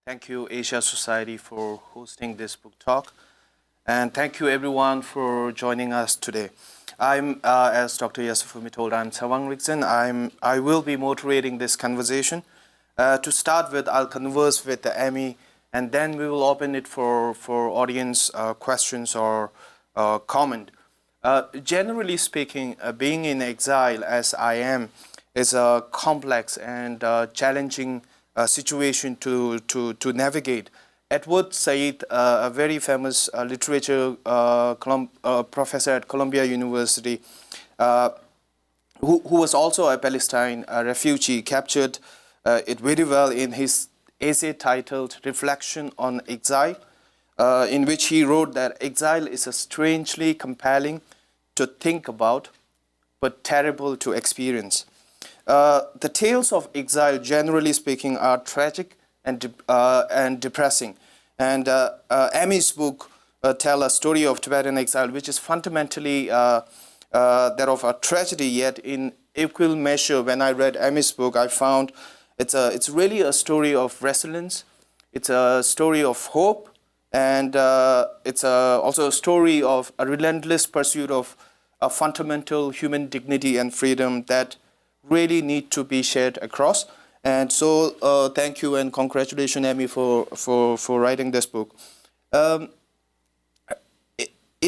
Thank you, Asia Society, for hosting this book talk. And thank you, everyone, for joining us today. As Dr. Yasufumi told, I'm Tsewang Rigzin. I will be moderating this conversation. To start with, I'll converse with Amy, and then we will open it for audience questions or comment. Generally speaking, being in exile, as I am, is a complex and challenging situation to navigate. Edward Said, a very famous literature professor at Columbia University, who was also a Palestine refugee, captured it very well in his essay titled Reflection on Exile, in which he wrote that exile is a strangely compelling to think about, but terrible to experience. The tales of exile, generally speaking, are tragic and depressing. And Amy's book tells a story of Tibetan exile, which is fundamentally that of a tragedy, yet in equal measure. When I read Amy's book, I found it's really a story of resilience. It's a story of hope, and it's also a story of a relentless pursuit of a fundamental human dignity and freedom that really need to be shared across. And so thank you and congratulations, Amy, for writing this book. In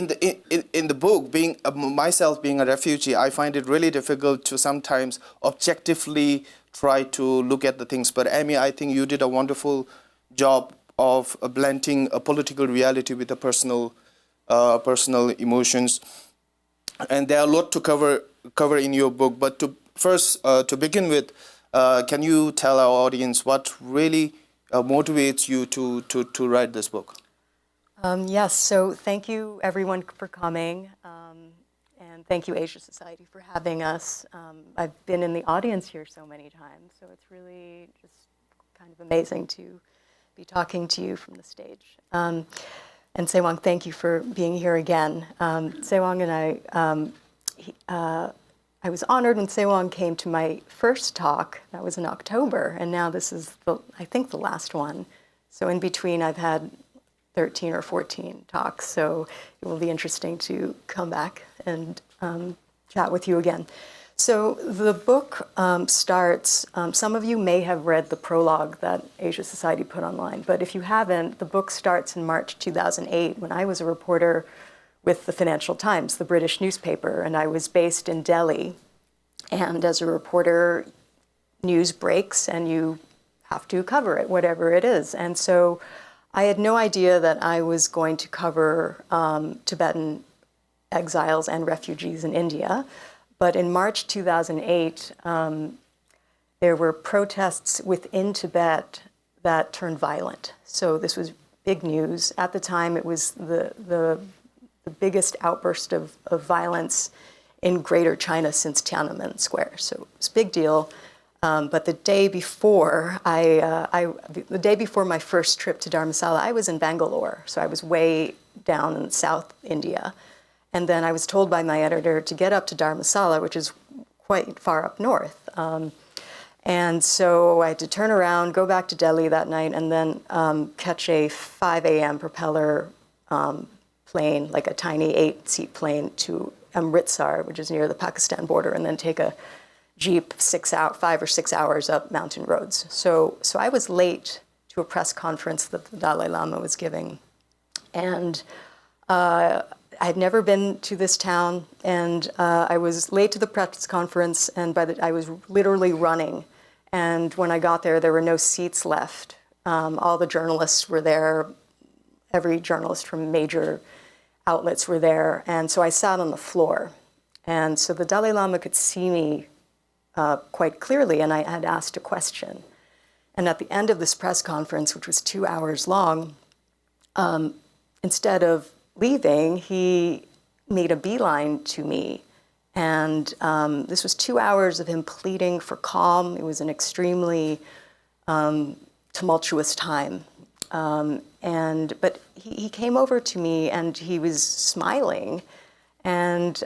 the book, myself being a refugee, I find it really difficult to sometimes objectively try to look at the things. But Amy, I think you did a wonderful job of blending a political reality with the personal emotions. And there are a lot to cover in your book. But to begin with, can you tell our audience what really motivates you to write this book? Yes, so thank you everyone for coming, and thank you Asia Society for having us. I've been in the audience here so many times, so it's really just kind of amazing to be talking to you from the stage. And Tsewang, thank you for being here again. Tsewang and I was honored when Tsewang came to my first talk. That was in October, and now this is, I think, the last one. So in between, I've had 13 or 14 talks, so it will be interesting to come back and chat with you again. So the book starts, some of you may have read the prologue that Asia Society put online, but if you haven't, the book starts in March 2008 when I was a reporter with the Financial Times, the British newspaper, and I was based in Delhi. And as a reporter, news breaks and you have to cover it, whatever it is. And so I had no idea that I was going to cover Tibetan exiles and refugees in India. But in March 2008, there were protests within Tibet that turned violent. So this was big news. At the time, it was the biggest outburst of violence in Greater China since Tiananmen Square. So it's a big deal. But the day before the day before my first trip to Dharamsala, I was in Bangalore. So I was way down in South India. And then I was told by my editor to get up to Dharamsala, which is quite far up north. And so I had to turn around, go back to Delhi that night, and then catch a 5 a.m. propeller plane, like a tiny 8-seat plane, to Amritsar, which is near the Pakistan border, and then take a Jeep 5 or 6 hours up mountain roads. So I was late to a press conference that the Dalai Lama was giving. And I had never been to this town, and I was late to the press conference, and I was literally running. And when I got there, there were no seats left. All the journalists were there. Every journalist from major outlets were there. And so I sat on the floor. And so the Dalai Lama could see me quite clearly, and I had asked a question. And at the end of this press conference, which was 2 hours long, instead of leaving, he made a beeline to me. And this was 2 hours of him pleading for calm. It was an extremely tumultuous time. But he came over to me and he was smiling and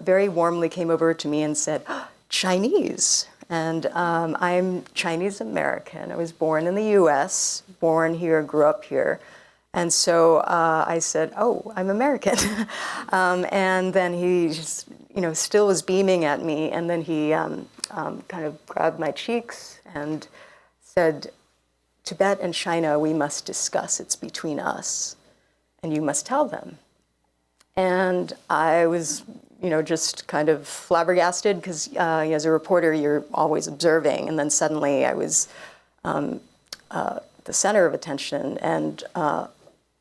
very warmly came over to me and said, "Chinese." and I'm Chinese American. I was born in the U.S., born here, grew up here. And so I said, oh, I'm American. And then he just, still was beaming at me. And then he kind of grabbed my cheeks and said, Tibet and China, we must discuss. It's between us. And you must tell them. And I was, just kind of flabbergasted because as a reporter, you're always observing. And then suddenly I was the center of attention. And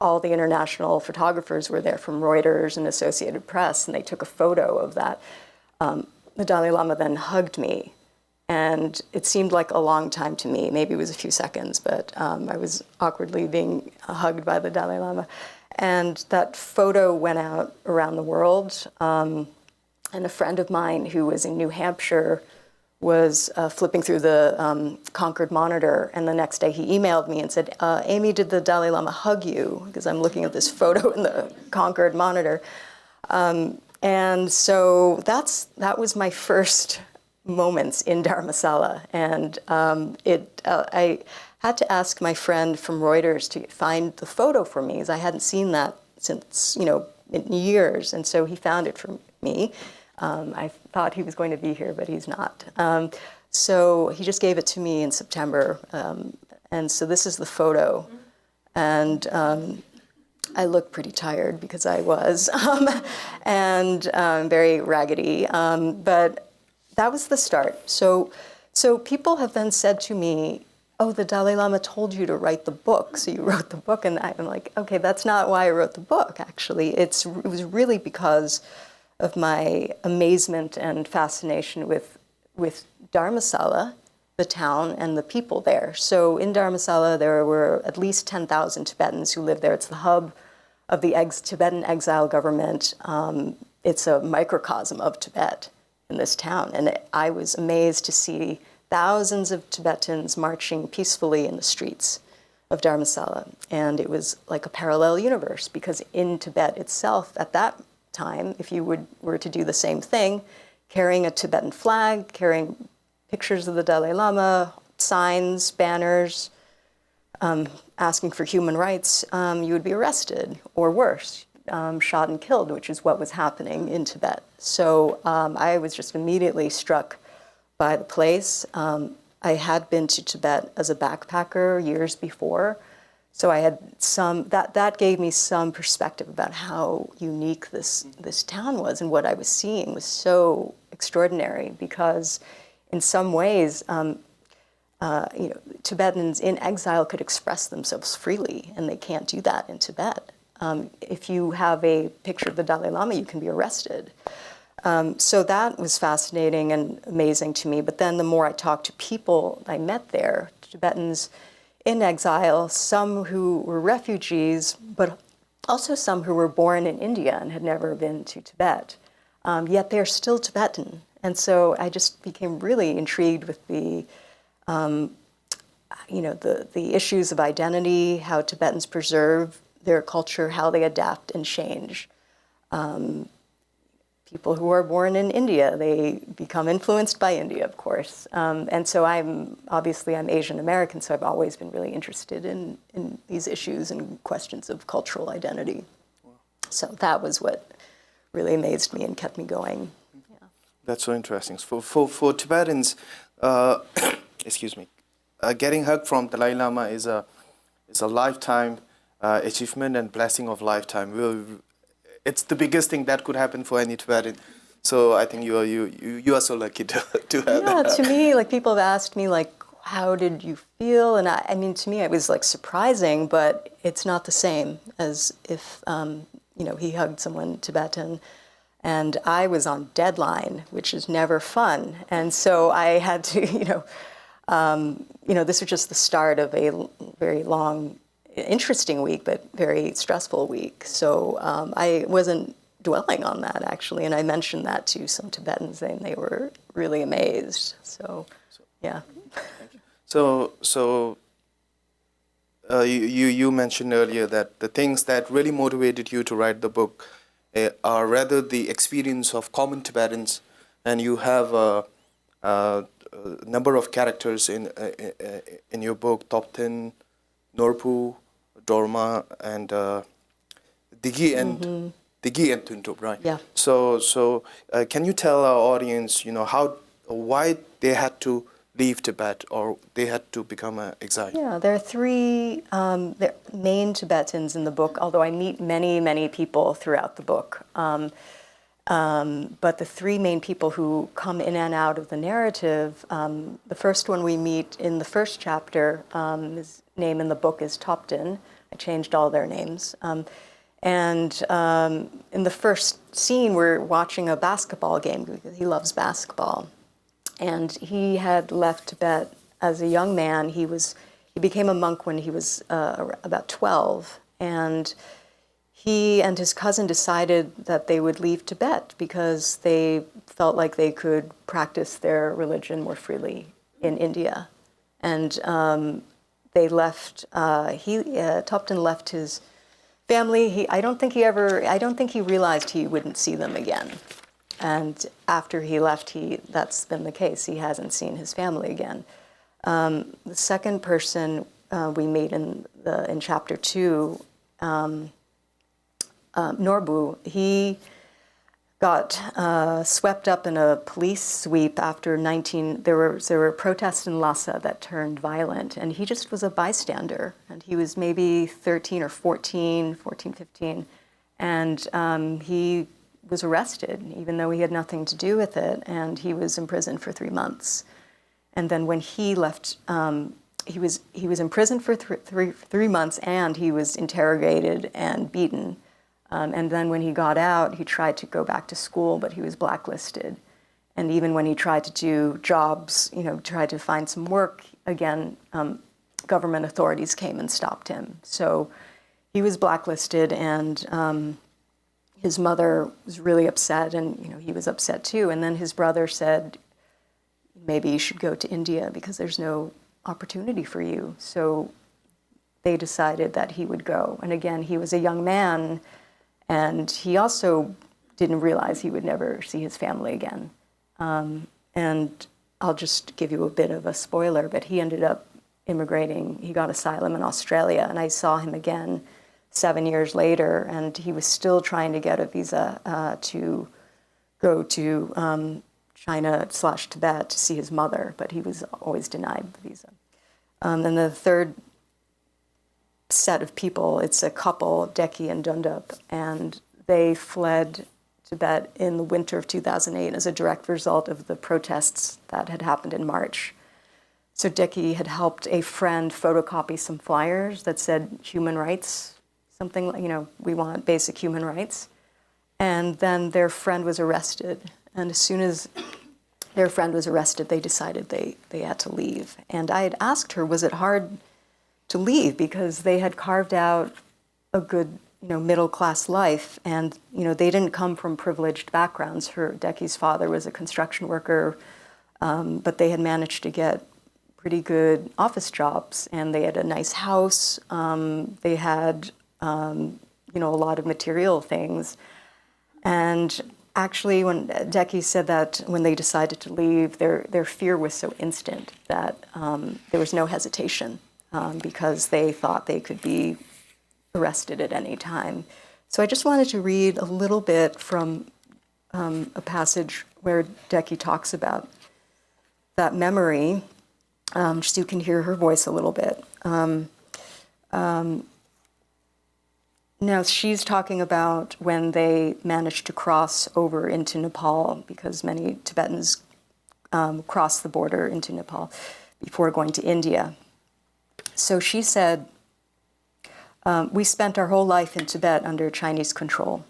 all the international photographers were there from Reuters and Associated Press, and they took a photo of that. The Dalai Lama then hugged me, and it seemed like a long time to me. Maybe it was a few seconds, but I was awkwardly being hugged by the Dalai Lama. And that photo went out around the world, and a friend of mine who was in New Hampshire was flipping through the Concord Monitor, and the next day he emailed me and said, Amy, did the Dalai Lama hug you? Because I'm looking at this photo in the Concord Monitor. And so that was my first moments in Dharamsala. And I had to ask my friend from Reuters to find the photo for me, because I hadn't seen that since, in years. And so he found it for me. I thought he was going to be here, but he's not. So he just gave it to me in September. And so this is the photo. And I look pretty tired because I was, and very raggedy. But that was the start. So people have then said to me, oh, the Dalai Lama told you to write the book, so you wrote the book. And I'm like, okay, that's not why I wrote the book, actually. It was really because of my amazement and fascination with Dharamsala, the town, and the people there. So in Dharamsala, there were at least 10,000 Tibetans who lived there. It's the hub of the Tibetan exile government. It's a microcosm of Tibet in this town. And I was amazed to see thousands of Tibetans marching peacefully in the streets of Dharamsala. And it was like a parallel universe, because in Tibet itself, at that time, if you were to do the same thing, carrying a Tibetan flag, carrying pictures of the Dalai Lama, signs, banners, asking for human rights, you would be arrested, or worse, shot and killed, which is what was happening in Tibet. So I was just immediately struck by the place. I had been to Tibet as a backpacker years before, so I had that gave me some perspective about how unique this town was, and what I was seeing was so extraordinary, because in some ways, Tibetans in exile could express themselves freely, and they can't do that in Tibet. If you have a picture of the Dalai Lama, you can be arrested. So that was fascinating and amazing to me. But then the more I talked to people I met there, Tibetans in exile, some who were refugees, but also some who were born in India and had never been to Tibet, yet they're still Tibetan. And so I just became really intrigued with the issues of identity, how Tibetans preserve their culture, how they adapt and change. People who are born in India, they become influenced by India, of course. And so I'm Asian American, so I've always been really interested in these issues and questions of cultural identity. Wow. So that was what really amazed me and kept me going. Yeah. That's so interesting. For Tibetans, excuse me, getting hugged from Dalai Lama is a lifetime achievement and blessing of lifetime. It's the biggest thing that could happen for any Tibetan. So I think you are so lucky to have that. Yeah, to me, like, people have asked me, like, how did you feel? And I mean, to me, it was like surprising, but it's not the same as if he hugged someone Tibetan. And I was on deadline, which is never fun. And so I had to, this was just the start of a very long, interesting week, but very stressful week. So I wasn't dwelling on that, actually. And I mentioned that to some Tibetans, and they were really amazed. So yeah. So you mentioned earlier that the things that really motivated you to write the book are rather the experience of common Tibetans, and you have number of characters in your book: Topten, Norpu, Dorma, and Digi and Digi and Tuntup, right? Yeah. So can you tell our audience, why they had to leave Tibet or they had to become an exile? Yeah, there are three main Tibetans in the book, although I meet many, many people throughout the book. But the three main people who come in and out of the narrative, the first one we meet in the first chapter, his name in the book is Topten. I changed all their names. In the first scene, we're watching a basketball game because he loves basketball. And he had left Tibet as a young man. He became a monk when he was about 12. And he and his cousin decided that they would leave Tibet because they felt like they could practice their religion more freely in India. And they left, Topten left his family. I don't think he realized he wouldn't see them again. And after he left, that's been the case. He hasn't seen his family again. The second person we meet in chapter 2, Norbu, he got swept up in a police sweep after there were protests in Lhasa that turned violent, and he just was a bystander. And he was maybe 13 or 14, 15, and he was arrested, even though he had nothing to do with it, and he was imprisoned for 3 months. And then when he left, he was imprisoned for 3 months, and he was interrogated and beaten. And then when he got out, he tried to go back to school, but he was blacklisted. And even when he tried to do jobs, tried to find some work, again, government authorities came and stopped him. So he was blacklisted, and his mother was really upset, and he was upset too. And then his brother said, maybe you should go to India because there's no opportunity for you. So they decided that he would go. And again, he was a young man, and he also didn't realize he would never see his family again. And I'll just give you a bit of a spoiler, but he ended up immigrating. He got asylum in Australia, and I saw him again 7 years later, and he was still trying to get a visa to go to China/Tibet to see his mother, but he was always denied the visa. And the third set of people, it's a couple, Deki and Dundup, and they fled Tibet in the winter of 2008 as a direct result of the protests that had happened in March. So Deki had helped a friend photocopy some flyers that said human rights, something like, we want basic human rights. And then their friend was arrested. And as soon as their friend was arrested, they decided they had to leave. And I had asked her, was it hard to leave? Because they had carved out a good, middle-class life. And, they didn't come from privileged backgrounds. Deki's father was a construction worker, but they had managed to get pretty good office jobs. And they had a nice house. They had a lot of material things. And actually, when Deki said that when they decided to leave, their fear was so instant that there was no hesitation because they thought they could be arrested at any time. So I just wanted to read a little bit from a passage where Deki talks about that memory, so you can hear her voice a little bit. Now, she's talking about when they managed to cross over into Nepal, because many Tibetans cross the border into Nepal before going to India. So she said, we spent our whole life in Tibet under Chinese control.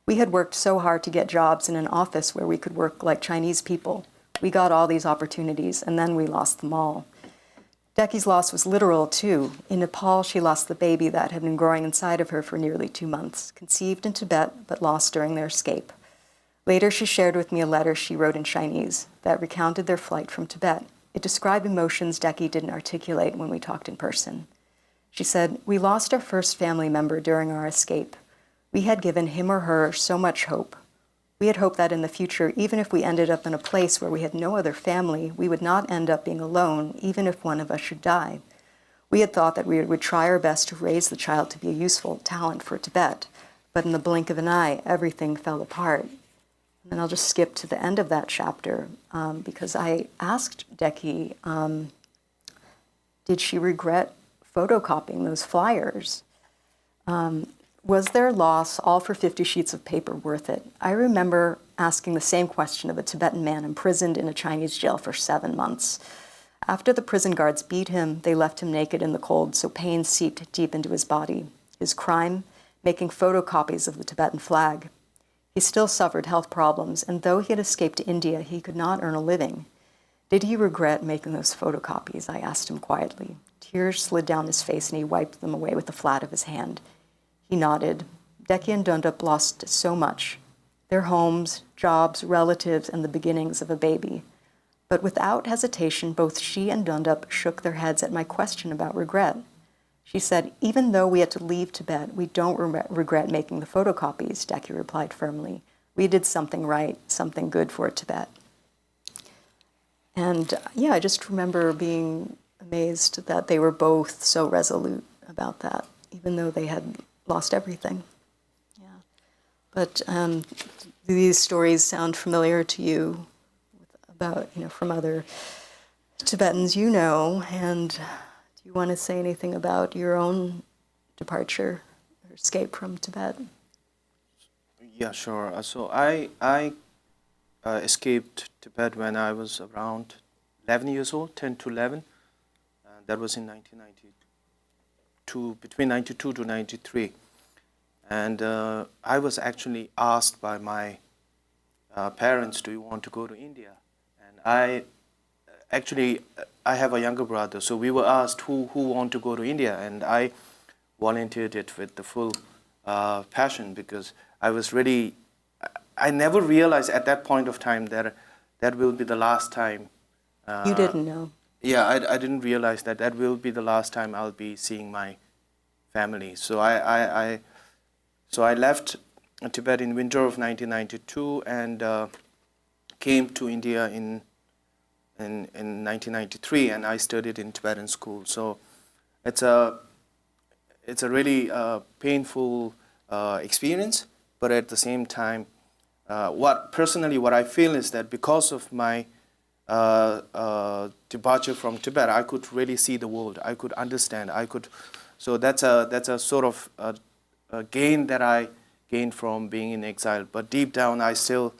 We had worked so hard to get jobs in an office where we could work like Chinese people. We got all these opportunities, and then we lost them all. Deki's loss was literal, too. In Nepal, she lost the baby that had been growing inside of her for nearly 2 months, conceived in Tibet, but lost during their escape. Later, she shared with me a letter she wrote in Chinese that recounted their flight from Tibet. It described emotions Deki didn't articulate when we talked in person. She said, "We lost our first family member during our escape. We had given him or her so much hope. We had hoped that in the future, even if we ended up in a place where we had no other family, we would not end up being alone, even if one of us should die. We had thought that we would try our best to raise the child to be a useful talent for Tibet, but in the blink of an eye, everything fell apart. And I'll just skip to the end of that chapter, because I asked Deki, did she regret photocopying those flyers? Was their loss, all for 50 sheets of paper, worth it? I remember asking the same question of a Tibetan man imprisoned in a Chinese jail for 7 months. After the prison guards beat him, they left him naked in the cold, so pain seeped deep into his body. His crime? Making photocopies of the Tibetan flag. He still suffered health problems, and though he had escaped to India, he could not earn a living. Did he regret making those photocopies? I asked him quietly. Tears slid down his face, and he wiped them away with the flat of his hand. He nodded. Deki and Dundup lost so much. Their homes, jobs, relatives, and the beginnings of a baby. But without hesitation, both she and Dundup shook their heads at my question about regret. She said, even though we had to leave Tibet, we don't regret making the photocopies, Deki replied firmly. We did something right, something good for Tibet. And yeah, I just remember being amazed that they were both so resolute about that, even though they had lost everything. Yeah. But these stories sound familiar to you about, from other Tibetans you know, and do you want to say anything about your own departure or escape from Tibet? Yeah, sure. So I escaped Tibet when I was around 11 years old, 10 to 11. That was in 1992, between 92 to 93. And I was actually asked by my parents, do you want to go to India? And I have a younger brother, so we were asked who want to go to India, and I volunteered it with the full passion, because I was ready. I never realized at that point of time that that will be the last time. You didn't know? Yeah, I didn't realize that that will be the last time I'll be seeing my family. So I left Tibet in winter of 1992 and came to India in 1993, and I studied in Tibetan school. So it's a really painful experience, but at the same time, what I feel is that because of my departure from Tibet, I could really see the world. I could understand. So that's a sort of a gain that I gained from being in exile. But deep down, I still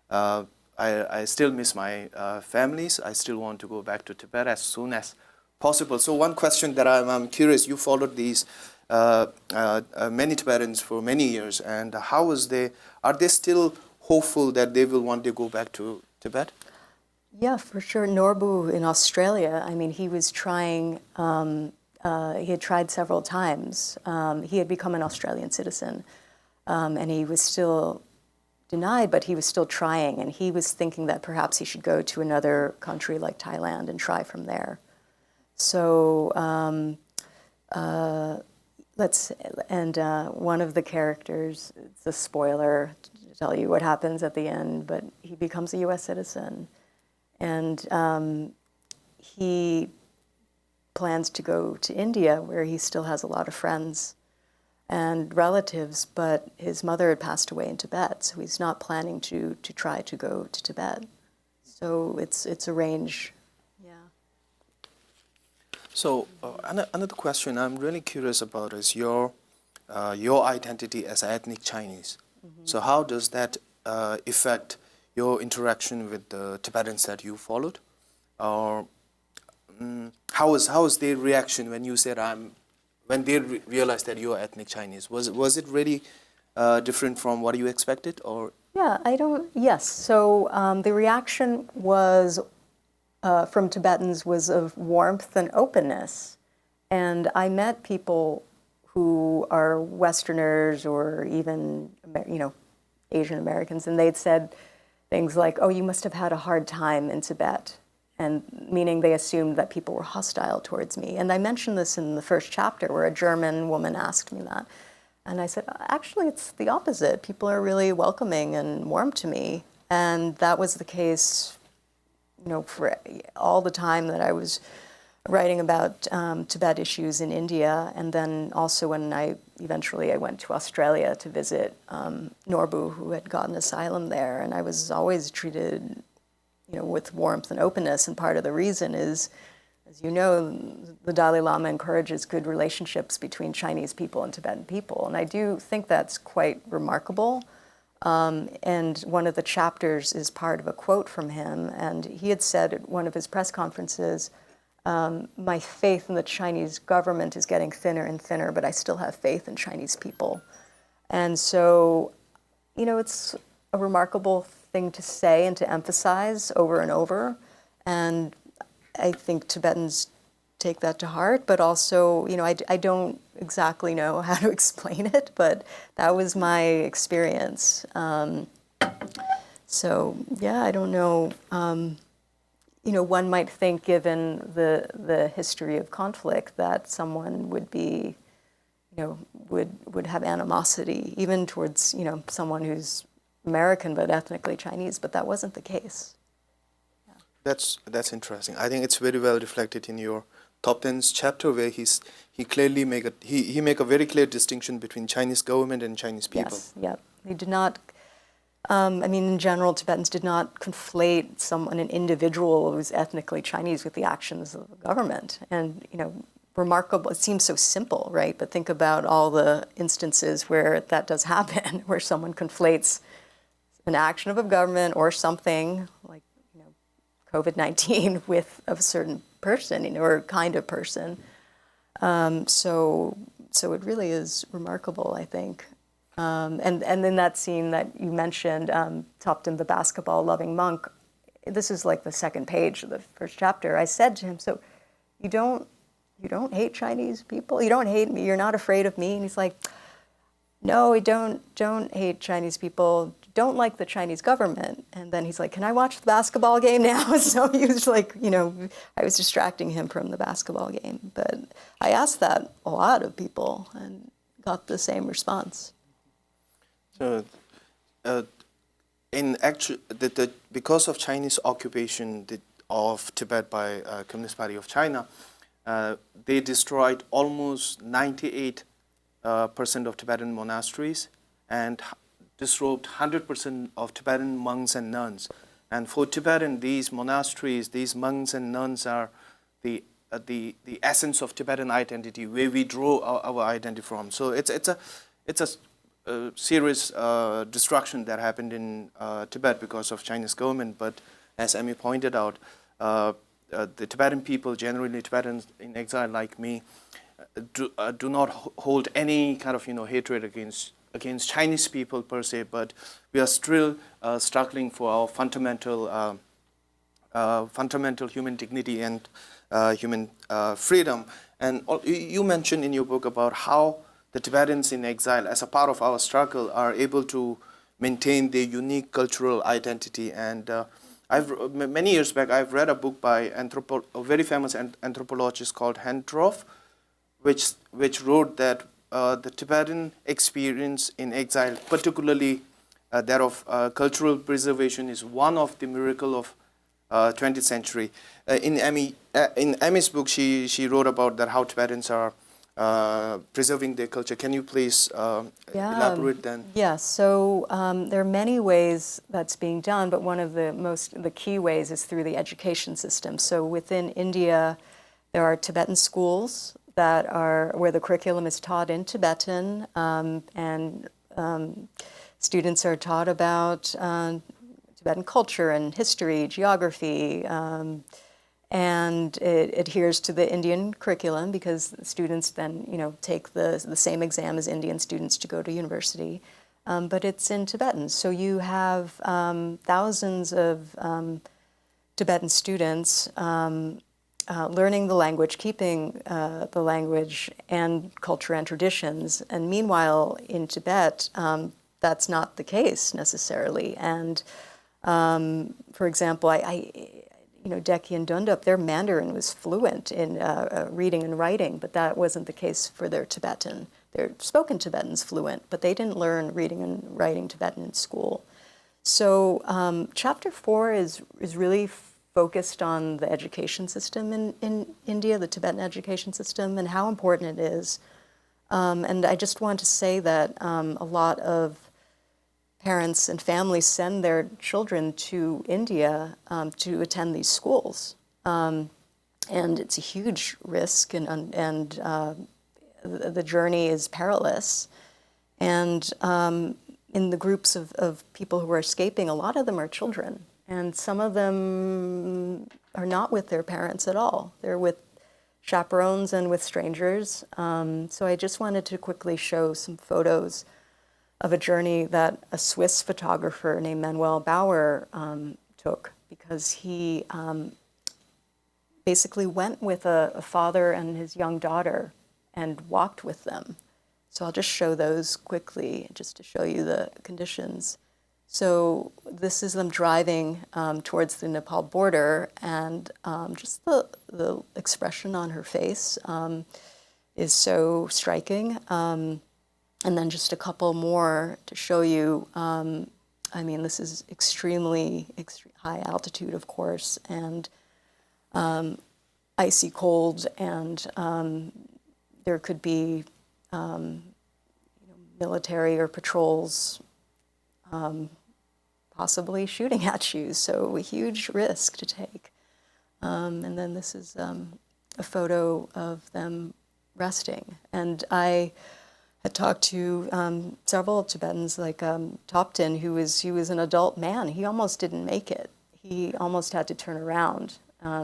miss my families. I still want to go back to Tibet as soon as possible. So one question that I'm curious, you followed these many Tibetans for many years, and are they still hopeful that they will one day go back to Tibet? Yeah, for sure. Norbu in Australia, I mean, he was trying, he had tried several times. He had become an Australian citizen, and he was still denied, but he was still trying, and he was thinking that perhaps he should go to another country like Thailand and try from there. So one of the characters, it's a spoiler to tell you what happens at the end, but he becomes a U.S. citizen. And he plans to go to India, where he still has a lot of friends and relatives, but his mother had passed away in Tibet, so he's not planning to try to go to Tibet. So it's arranged, yeah. So another question I'm really curious about is your identity as ethnic Chinese. Mm-hmm. So how does that affect your interaction with the Tibetans that you followed? Or how was their reaction when you said when they realized that you are ethnic Chinese? Was it really different from what you expected, or? Yeah, yes. So the reaction was from Tibetans was of warmth and openness, and I met people who are Westerners or even Asian Americans, and they'd said things like, "Oh, you must have had a hard time in Tibet," and meaning they assumed that people were hostile towards me. And I mentioned this in the first chapter, where a German woman asked me that. And I said, actually, it's the opposite. People are really welcoming and warm to me. And that was the case, for all the time that I was writing about Tibet issues in India. And then also when I went to Australia to visit Norbu, who had gotten asylum there. And I was always treated, with warmth and openness. And part of the reason is, as you know, the Dalai Lama encourages good relationships between Chinese people and Tibetan people. And I do think that's quite remarkable. And one of the chapters is part of a quote from him. And he had said at one of his press conferences, my faith in the Chinese government is getting thinner and thinner, but I still have faith in Chinese people. And so, it's a remarkable thing to say and to emphasize over and over. And I think Tibetans take that to heart, but also, I don't exactly know how to explain it, but that was my experience. So, yeah, I don't know. One might think, given the history of conflict, that someone would be, would have animosity, even towards, someone who's American but ethnically Chinese, but that wasn't the case. That's interesting. I think it's very well reflected in your top 10's chapter, where he clearly make a very clear distinction between Chinese government and Chinese people. Yes, yeah. He did not. In general, Tibetans did not conflate an individual who's ethnically Chinese with the actions of the government. And remarkable. It seems so simple, right? But think about all the instances where that does happen, where someone conflates an action of a government or something like COVID-19 with a certain person, or kind of person. So it really is remarkable, I think. And in that scene that you mentioned, Topton, the basketball-loving monk, this is like the second page of the first chapter. I said to him, so you don't hate Chinese people? You don't hate me? You're not afraid of me? And he's like, no, I don't hate Chinese people. Don't like the Chinese government. And then he's like, can I watch the basketball game now? So he was like, I was distracting him from the basketball game. But I asked that a lot of people and got the same response. So, because of Chinese occupation of Tibet by Communist Party of China, they destroyed almost 98% of Tibetan monasteries and disrobed 100% of Tibetan monks and nuns. And for Tibetan, these monasteries, these monks and nuns are the essence of Tibetan identity, where we draw our identity from. So it's a serious destruction that happened in Tibet because of Chinese government. But as Amy pointed out, the Tibetan people, generally Tibetans in exile like me, do not hold any kind of hatred against Chinese people per se, but we are still struggling for our fundamental human dignity and human freedom. And you mentioned in your book about how the Tibetans in exile, as a part of our struggle, are able to maintain their unique cultural identity. And many years back, I've read a book by a very famous anthropologist called Hendroff, which wrote that the Tibetan experience in exile, particularly that of cultural preservation, is one of the miracle of 20th century. In Amy's book, she wrote about that how Tibetans are preserving their culture. Can you please elaborate then? Yes, so there are many ways that's being done, but one of the key ways is through the education system. So within India, there are Tibetan schools where the curriculum is taught in Tibetan, and students are taught about Tibetan culture and history, geography, and it adheres to the Indian curriculum because students then, take the same exam as Indian students to go to university, but it's in Tibetan. So you have thousands of Tibetan students learning the language, keeping the language and culture and traditions. And meanwhile, in Tibet, that's not the case necessarily. And for example, Deki and Dundup, their Mandarin was fluent in reading and writing, but that wasn't the case for their Tibetan. Their spoken Tibetan's fluent, but they didn't learn reading and writing Tibetan in school. So chapter 4 is really focused on the education system in India, the Tibetan education system, and how important it is. And I just want to say that a lot of parents and families send their children to India to attend these schools. And it's a huge risk, and the journey is perilous. And in the groups of people who are escaping, a lot of them are children. And some of them are not with their parents at all. They're with chaperones and with strangers. So I just wanted to quickly show some photos of a journey that a Swiss photographer named Manuel Bauer took, because he basically went with a father and his young daughter and walked with them. So I'll just show those quickly, just to show you the conditions. So this is them driving towards the Nepal border, and just the expression on her face is so striking. And then just a couple more to show you. I mean, this is extremely high altitude, of course, and icy cold, and there could be military or patrols possibly shooting at you, so a huge risk to take. And then this is a photo of them resting. And I had talked to several Tibetans, like Topton, he was an adult man. He almost didn't make it. He almost had to turn around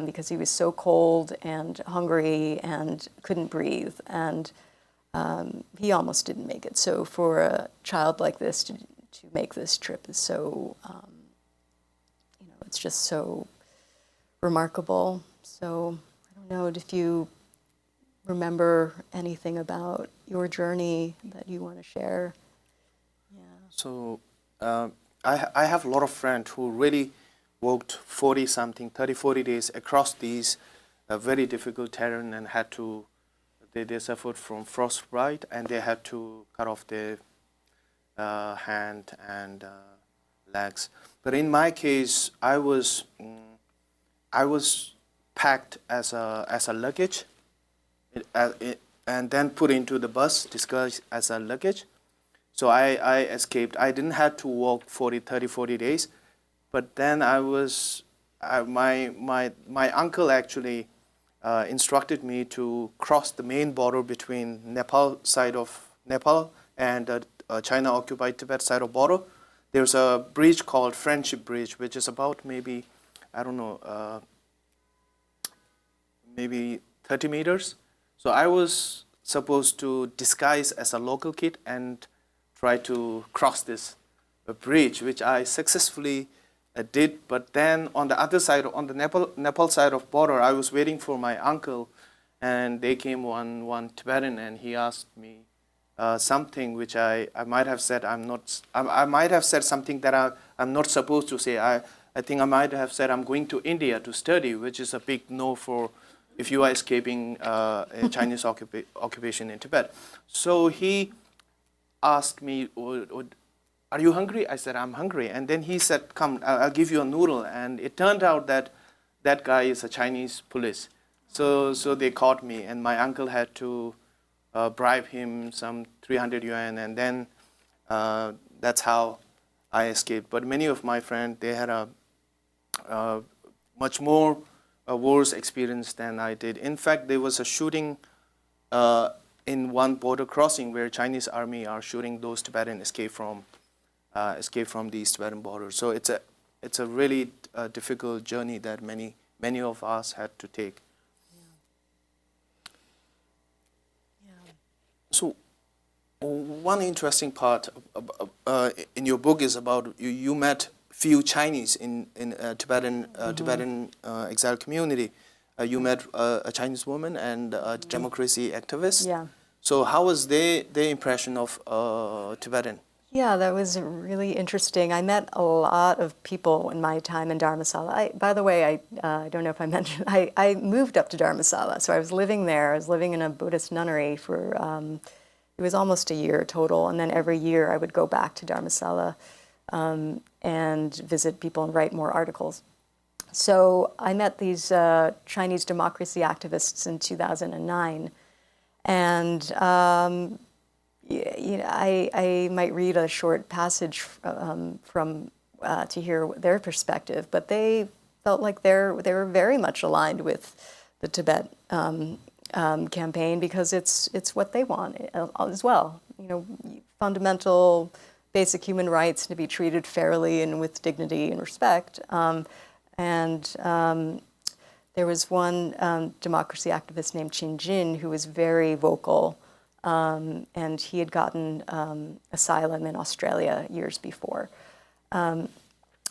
because he was so cold and hungry and couldn't breathe. And he almost didn't make it. So for a child like this to make this trip is so, it's just so remarkable. So I don't know if you remember anything about your journey that you want to share. Yeah. So I have a lot of friends who really walked 30-40 days across these very difficult terrain, and had to, they suffered from frostbite, and they had to cut off their hand and legs. But in my case, I was packed as a luggage, and then put into the bus, disguised as a luggage. So I escaped. I didn't have to walk 40 days, but then my uncle actually instructed me to cross the main border between Nepal side of Nepal and China occupied Tibet side of border. There's a bridge called Friendship Bridge, which is about maybe, I don't know, maybe 30 meters. So I was supposed to disguise as a local kid and try to cross this bridge, which I successfully did. But then on the other side, on the Nepal side of border, I was waiting for my uncle, and they came one Tibetan, and he asked me something which I might have said I might have said something that I'm not supposed to say. I think I might have said I'm going to India to study, which is a big no for if you are escaping a Chinese occupation in Tibet. So he asked me, are you hungry? I said, I'm hungry. And then he said, come, I'll give you a noodle. And it turned out that that guy is a Chinese police. So they caught me, and my uncle had to bribe him some 300 yuan, and then that's how I escaped. But many of my friends, they had a much more worse experience than I did. In fact, there was a shooting in one border crossing where Chinese army are shooting those Tibetan escape from these Tibetan borders. So it's a really difficult journey that many of us had to take. Yeah. So one interesting part in your book is about you met few Chinese in Tibetan Tibetan Exile Community. You met a Chinese woman and a democracy activist. Yeah. So how was their impression of Tibetan? Yeah, that was really interesting. I met a lot of people in my time in Dharamsala. By the way, I don't know if I mentioned, I moved up to Dharamsala. So I was living there. I was living in a Buddhist nunnery for, it was almost a year total. And then every year I would go back to Dharamsala and visit people and write more articles. So I met these Chinese democracy activists in 2009. And I might read a short passage from to hear their perspective, but they felt like they were very much aligned with the Tibet campaign because it's what they want as well. Fundamental, basic human rights to be treated fairly and with dignity and respect. There was one democracy activist named Qin Jin who was very vocal. And he had gotten asylum in Australia years before.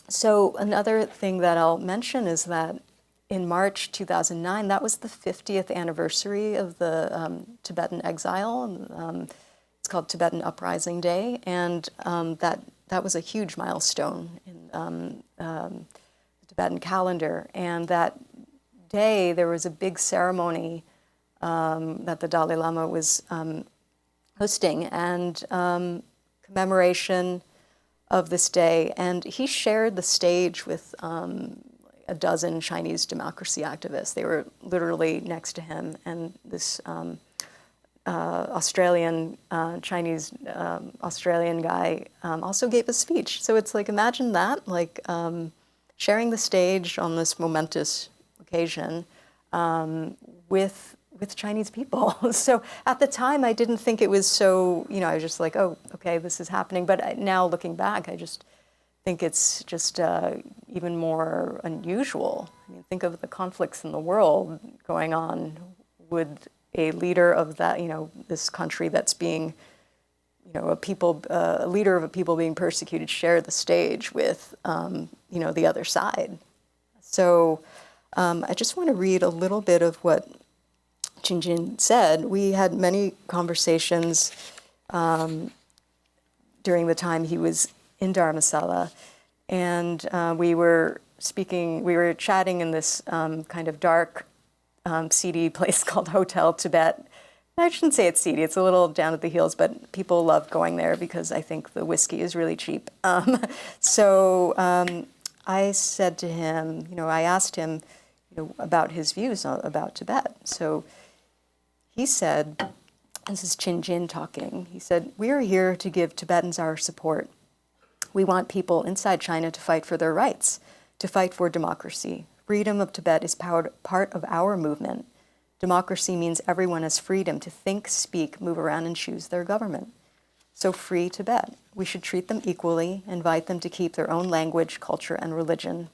So another thing that I'll mention is that in March 2009, that was the 50th anniversary of the Tibetan exile. It's called Tibetan Uprising Day, and that was a huge milestone in the Tibetan calendar. And that day, there was a big ceremony that the Dalai Lama was hosting, and commemoration of this day. And he shared the stage with a dozen Chinese democracy activists. They were literally next to him, and this Australian, Chinese Australian guy also gave a speech. So it's like, imagine that, like sharing the stage on this momentous occasion with Chinese people. So at the time, I didn't think it was so, I was just like, oh, okay, this is happening. But now looking back, I just think it's just even more unusual. I mean, think of the conflicts in the world going on. Would a leader of that, this country that's being, a leader of a people being persecuted share the stage with, the other side? So I just want to read a little bit of what Qin Jin said. We had many conversations during the time he was in Dharamsala, and we were chatting in this kind of dark, seedy place called Hotel Tibet. I shouldn't say it's seedy, it's a little down at the heels, but people love going there because I think the whiskey is really cheap. I said to him, I asked him, about his views about Tibet. So he said, this is Qin Jin talking, he said, "We are here to give Tibetans our support. We want people inside China to fight for their rights, to fight for democracy. Freedom of Tibet is part of our movement. Democracy means everyone has freedom to think, speak, move around, and choose their government. So free Tibet. We should treat them equally, invite them to keep their own language, culture, and religion.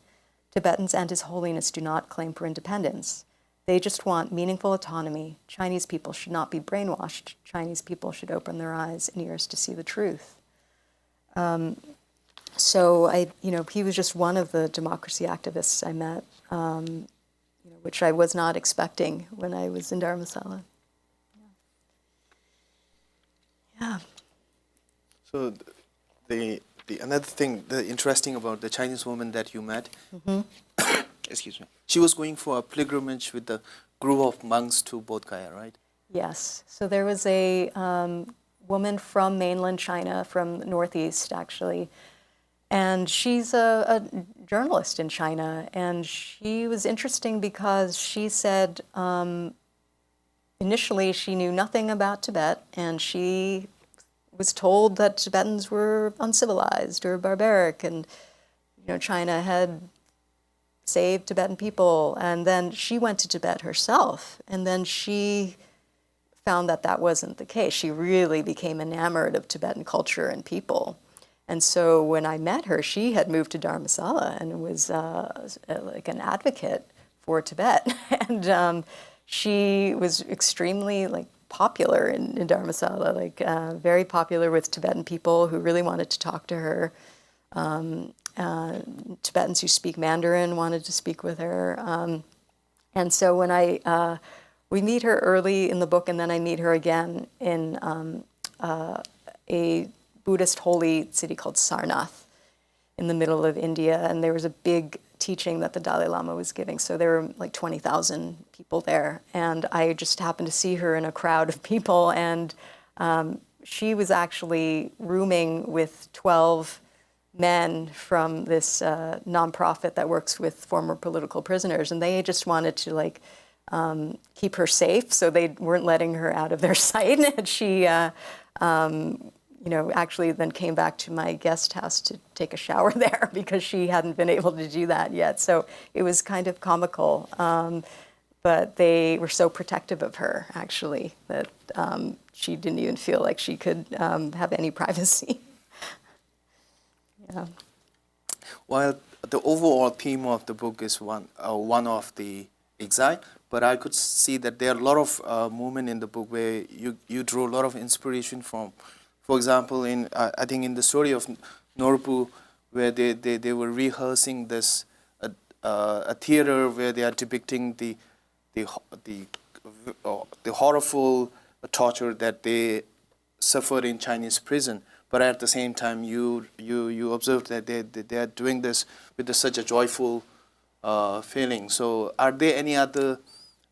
Tibetans and His Holiness do not claim for independence. They just want meaningful autonomy. Chinese people should not be brainwashed. Chinese people should open their eyes and ears to see the truth." He was just one of the democracy activists I met, which I was not expecting when I was in Dharamsala. Yeah. So the another thing, the interesting about the Chinese woman that you met, excuse me, she was going for a pilgrimage with a group of monks to Bodh Gaya, right? Yes. So there was a woman from mainland China, from the Northeast actually, and she's a journalist in China, and she was interesting because she said initially she knew nothing about Tibet, and she was told that Tibetans were uncivilized or barbaric, and China had saved Tibetan people. And then she went to Tibet herself, and then she found that that wasn't the case. She really became enamored of Tibetan culture and people. And so when I met her, she had moved to Dharamsala and was like an advocate for Tibet. And she was extremely popular in Dharamsala, very popular with Tibetan people who really wanted to talk to her. Tibetans who speak Mandarin wanted to speak with her. And so when we meet her early in the book, and then I meet her again in a Buddhist holy city called Sarnath in the middle of India, and there was a big teaching that the Dalai Lama was giving. So there were like 20,000 people there, and I just happened to see her in a crowd of people, and she was actually rooming with 12 men from this nonprofit that works with former political prisoners, and they just wanted to like keep her safe, so they weren't letting her out of their sight. And she actually then came back to my guest house to take a shower there because she hadn't been able to do that yet. So it was kind of comical. But they were so protective of her, actually, that she didn't even feel like she could have any privacy. Yeah. While the overall theme of the book is one of the exile, but I could see that there are a lot of movement in the book where you draw a lot of inspiration from. For example, in I think in the story of Norpu, where they were rehearsing this a theater where they are depicting the horrible torture that they suffered in Chinese prison. But at the same time, you observed that they are doing this with such a joyful feeling. So, are there any other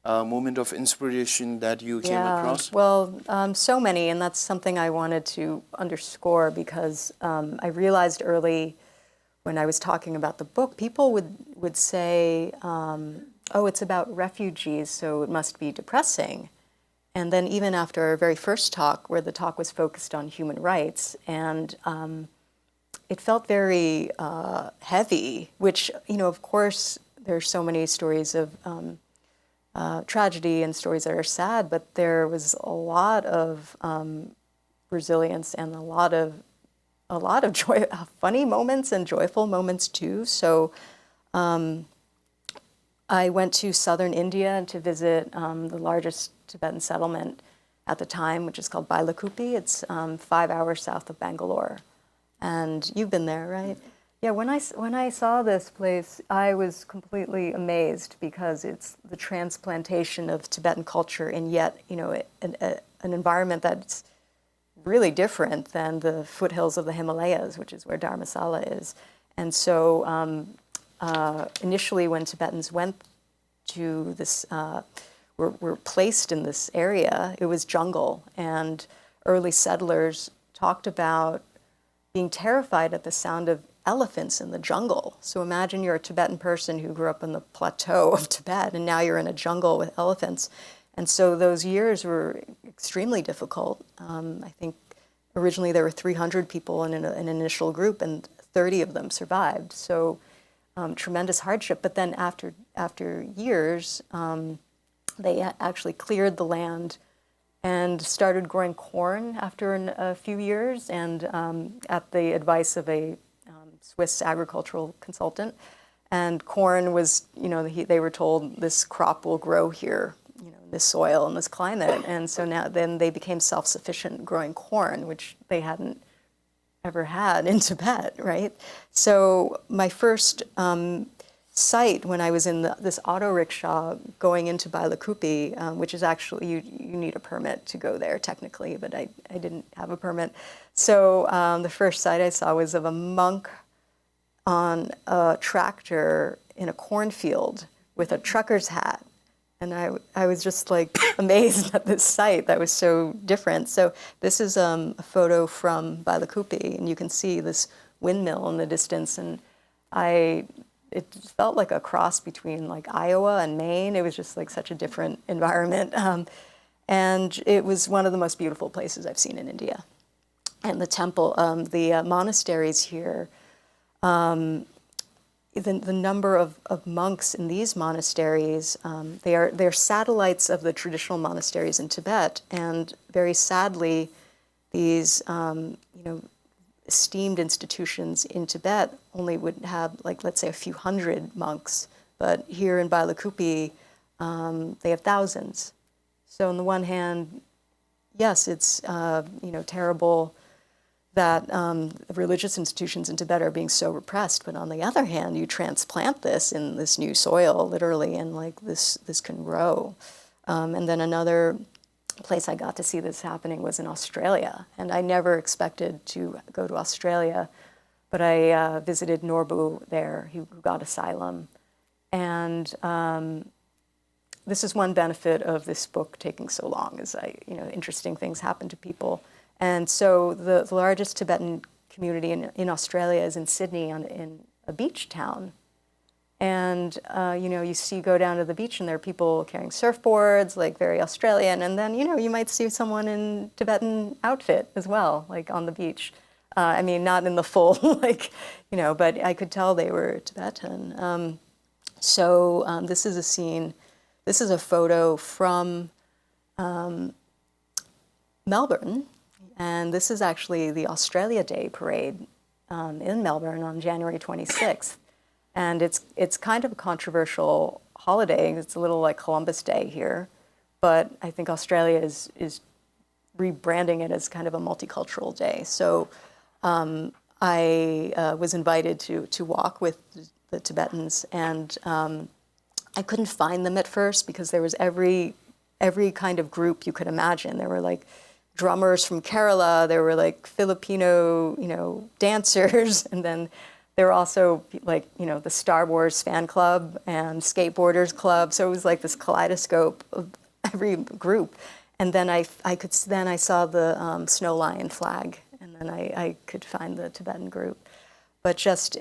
moment of inspiration that you came across? Well, so many, and that's something I wanted to underscore because I realized early when I was talking about the book, people would say, oh, it's about refugees, so it must be depressing. And then even after our very first talk, where the talk was focused on human rights, and it felt very heavy, which, of course, there's so many stories of tragedy and stories that are sad, but there was a lot of resilience and a lot of joy, funny moments and joyful moments too. So I went to southern India to visit the largest Tibetan settlement at the time, which is called Bailakupi. It's 5 hours south of Bangalore. And you've been there, right? Yeah, when I saw this place, I was completely amazed because it's the transplantation of Tibetan culture in yet, an environment that's really different than the foothills of the Himalayas, which is where Dharamsala is. And so initially when Tibetans went to this, were placed in this area, it was jungle. And early settlers talked about being terrified at the sound of elephants in the jungle. So imagine you're a Tibetan person who grew up in the plateau of Tibet, and now you're in a jungle with elephants. And so those years were extremely difficult. I think originally there were 300 people in an initial group, and 30 of them survived. So tremendous hardship. But then after years, they actually cleared the land and started growing corn after a few years, and at the advice of a Swiss agricultural consultant. And corn was, they were told this crop will grow here, in this soil and this climate. And so then they became self-sufficient growing corn, which they hadn't ever had in Tibet, right? So my first sight when I was in this auto rickshaw going into Bailakupi, which is actually, you need a permit to go there technically, but I didn't have a permit. So the first sight I saw was of a monk on a tractor in a cornfield with a trucker's hat. And I was just like amazed at this sight that was so different. So this is a photo from Bailakupi, and you can see this windmill in the distance. And it felt like a cross between like Iowa and Maine. It was just like such a different environment. And it was one of the most beautiful places I've seen in India. And the temple, the monasteries here, the number of monks in these monasteries, they're satellites of the traditional monasteries in Tibet, and very sadly, these esteemed institutions in Tibet only would have, like, let's say, a few hundred monks, but here in Bailakupi, they have thousands. So on the one hand, yes, it's terrible that religious institutions in Tibet are being so repressed, but on the other hand, you transplant this in this new soil, literally, and like this can grow. And then another place I got to see this happening was in Australia. And I never expected to go to Australia, but I visited Norbu there, who got asylum. And this is one benefit of this book taking so long, is interesting things happen to people. And so the largest Tibetan community in Australia is in Sydney, in a beach town. And, you go down to the beach and there are people carrying surfboards, like very Australian. And then, you might see someone in Tibetan outfit as well, like on the beach. Not in the full, but I could tell they were Tibetan. This is a scene, this is a photo from Melbourne. And this is actually the Australia Day parade in Melbourne on January 26th. And it's kind of a controversial holiday. It's a little like Columbus Day here. But I think Australia is rebranding it as kind of a multicultural day. So I was invited to walk with the Tibetans. And I couldn't find them at first because there was every kind of group you could imagine. There were like drummers from Kerala, there were like Filipino, dancers, and then there were also like, the Star Wars fan club and skateboarders club. So it was like this kaleidoscope of every group. And then I saw the snow lion flag, and then I could find the Tibetan group. But just,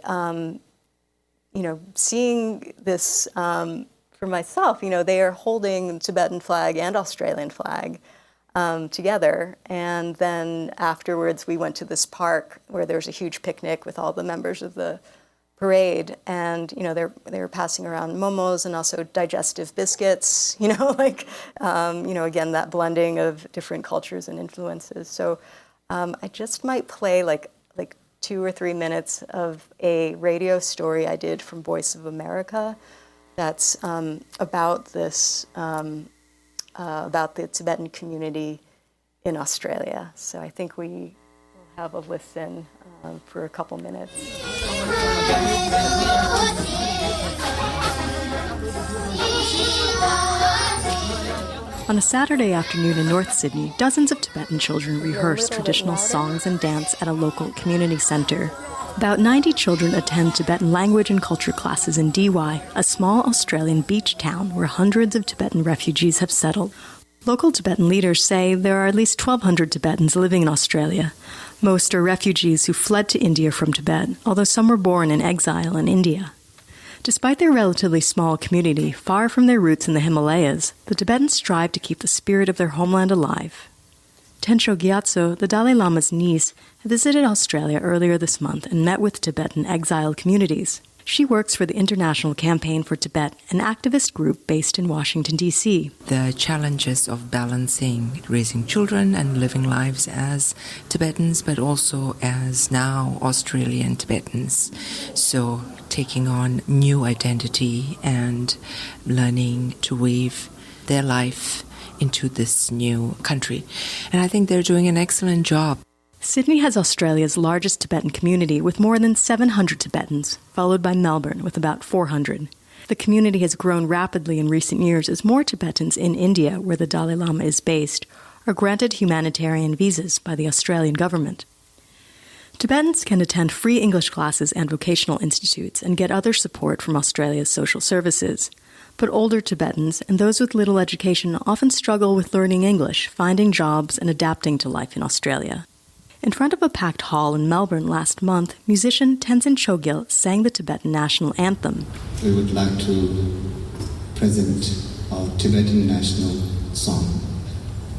seeing this for myself, they are holding the Tibetan flag and Australian flag together. And then afterwards, we went to this park where there was a huge picnic with all the members of the parade. And, they were passing around momos and also digestive biscuits, again, that blending of different cultures and influences. So I just might play like 2 or 3 minutes of a radio story I did from Voice of America that's about this, about the Tibetan community in Australia. So I think we will have a listen for a couple minutes. On a Saturday afternoon in North Sydney, dozens of Tibetan children rehearse traditional songs and dance at a local community centre. About 90 children attend Tibetan language and culture classes in Dee Why, a small Australian beach town where hundreds of Tibetan refugees have settled. Local Tibetan leaders say there are at least 1,200 Tibetans living in Australia. Most are refugees who fled to India from Tibet, although some were born in exile in India. Despite their relatively small community, far from their roots in the Himalayas, the Tibetans strive to keep the spirit of their homeland alive. Tensho Gyatso, the Dalai Lama's niece, visited Australia earlier this month and met with Tibetan exile communities. She works for the International Campaign for Tibet, an activist group based in Washington, D.C. The challenges of balancing raising children and living lives as Tibetans, but also as now Australian Tibetans. So taking on new identity and learning to weave their life into this new country. And I think they're doing an excellent job. Sydney has Australia's largest Tibetan community with more than 700 Tibetans, followed by Melbourne with about 400. The community has grown rapidly in recent years as more Tibetans in India, where the Dalai Lama is based, are granted humanitarian visas by the Australian government. Tibetans can attend free English classes and vocational institutes and get other support from Australia's social services. But older Tibetans and those with little education often struggle with learning English, finding jobs, and adapting to life in Australia. In front of a packed hall in Melbourne last month, musician Tenzin Chogyal sang the Tibetan national anthem. We would like to present our Tibetan national song.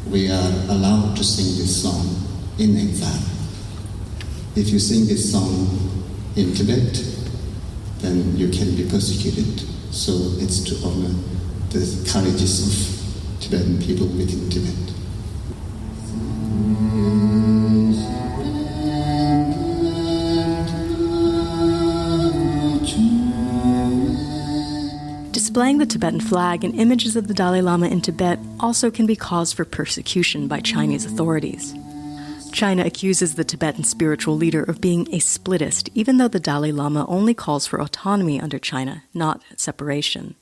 We are allowed to sing this song in exile. If you sing this song in Tibet, then you can be persecuted. So it's to honor the courages of Tibetan people within Tibet. Displaying the Tibetan flag and images of the Dalai Lama in Tibet also can be cause for persecution by Chinese authorities. China accuses the Tibetan spiritual leader of being a splittist, even though the Dalai Lama only calls for autonomy under China, not separation.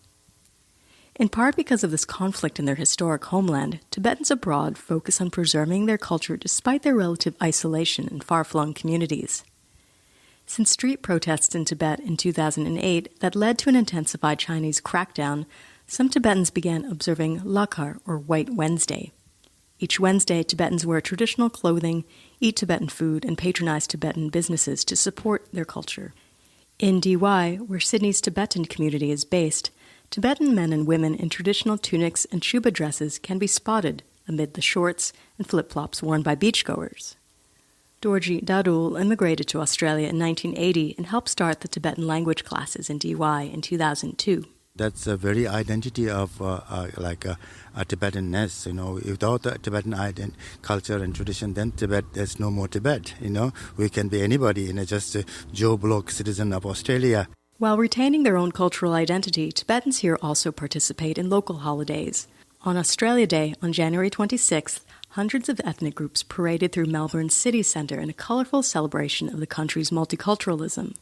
In part because of this conflict in their historic homeland, Tibetans abroad focus on preserving their culture despite their relative isolation in far-flung communities. Since street protests in Tibet in 2008 that led to an intensified Chinese crackdown, some Tibetans began observing Lakar, or White Wednesday. Each Wednesday, Tibetans wear traditional clothing, eat Tibetan food, and patronize Tibetan businesses to support their culture. In DY, where Sydney's Tibetan community is based, Tibetan men and women in traditional tunics and chuba dresses can be spotted amid the shorts and flip-flops worn by beachgoers. Dorji Dadul immigrated to Australia in 1980 and helped start the Tibetan language classes in DY in 2002. That's the very identity of a Tibetanness. Without the Tibetan culture and tradition, then Tibet, there's no more Tibet. We can be anybody, just a Joe Block citizen of Australia. While retaining their own cultural identity, Tibetans here also participate in local holidays. On Australia Day, on January 26th, hundreds of ethnic groups paraded through Melbourne's city centre in a colourful celebration of the country's multiculturalism.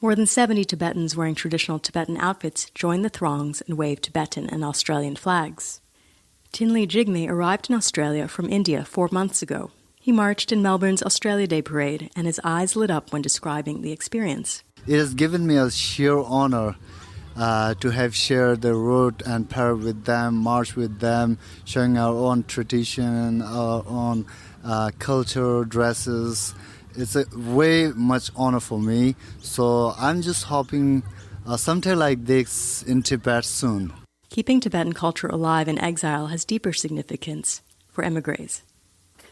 More than 70 Tibetans wearing traditional Tibetan outfits joined the throngs and waved Tibetan and Australian flags. Tinley Jigme arrived in Australia from India 4 months ago. He marched in Melbourne's Australia Day parade, and his eyes lit up when describing the experience. It has given me a sheer honor to have shared the road and parade with them, march with them, showing our own tradition, our own culture, dresses. It's a way much honor for me. So I'm just hoping sometime like this in Tibet soon. Keeping Tibetan culture alive in exile has deeper significance for émigrés.